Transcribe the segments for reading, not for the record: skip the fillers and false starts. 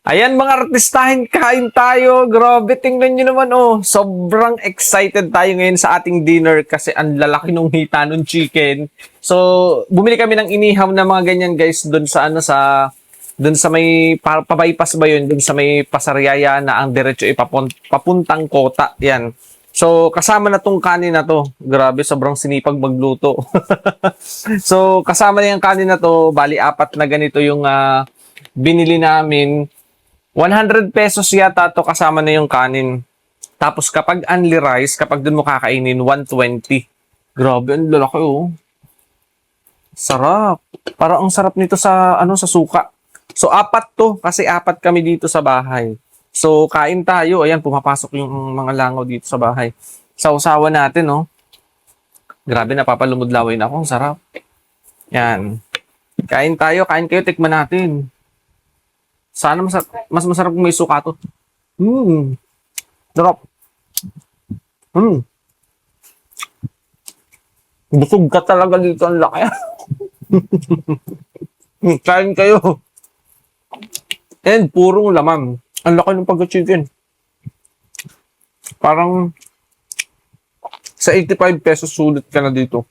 Ayan mga artistahin, kain tayo. Grabe, tingnan nyo naman oh. Sobrang excited tayo ngayon sa ating dinner kasi ang lalaki nung hita nung chicken. So, bumili kami ng inihaw na mga ganyan guys doon sa doon sa may pabaypas ba yun? Doon sa may Pasariyaya na ang diretso papuntang Kota. Yan. So, kasama na tong kanin na to. Grabe, sobrang sinipag magluto. So, kasama na yung kanin na to. Bali, apat na ganito yung binili namin. 100 pesos yata to kasama na yung kanin. Tapos kapag only rice, kapag dun mo kakainin, 120. Grabe, ang lalaki oh. Sarap. Parang ang sarap nito sa sa suka. So apat to kasi apat kami dito sa bahay. So kain tayo. Ayan, pumapasok yung mga langaw dito sa bahay. Sausawan natin, oh. Grabe, napapalumod-laway na ako. Ang sarap. Yan. Kain tayo, kain kayo, tikman natin. Sana mas masarap kung may suka to. Sarap. Busog ka talaga dito, ang laki. Kain kayo. And purong laman. Ang laki ng pagka-chicken. Parang sa 85 pesos sulit ka na dito.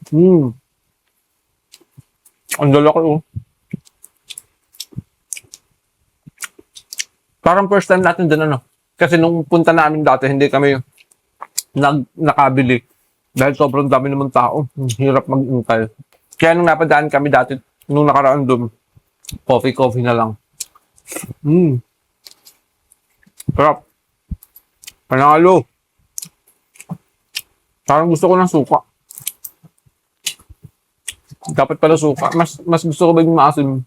Ang lalaki oh. Parang first time natin din Kasi nung punta namin dati, hindi kami nakabili. Dahil sobrang dami naman tao. Hirap mag-intay. Kaya nung napadaan kami dati, nung nakaraan doon, coffee na lang. Sarap. Panalo. Parang gusto ko ng suka. Dapat pala suka. Mas gusto ko ba yung maasim?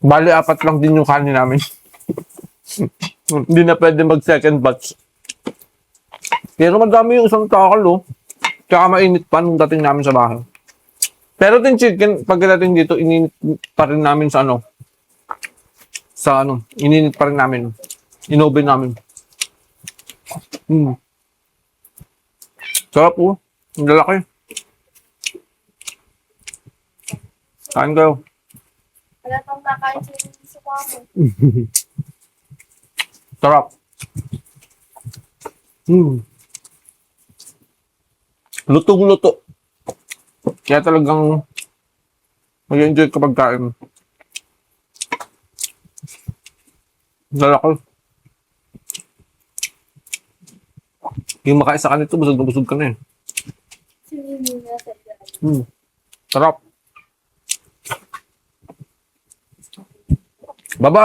Bali, apat lang din yung kanin namin. Hindi na pwede mag second batch. Pero madami yung isang takal, oh. Tsaka mainit pa nung dating namin sa bahay. Pero yung chicken, pagdating dito, ininit pa rin namin ininit pa rin namin. Inoven namin. Sarap, oh. Ang lalaki. Kain kayo. Wala pang kakain sa suka mo. Sarap. Lutong-luto. Kaya talagang mag-enjoy kapag kain. Lalaki. Yung makaisa ka nito, busog na busog ka na eh. Sinihin na sa ilalim. Sarap. Baba.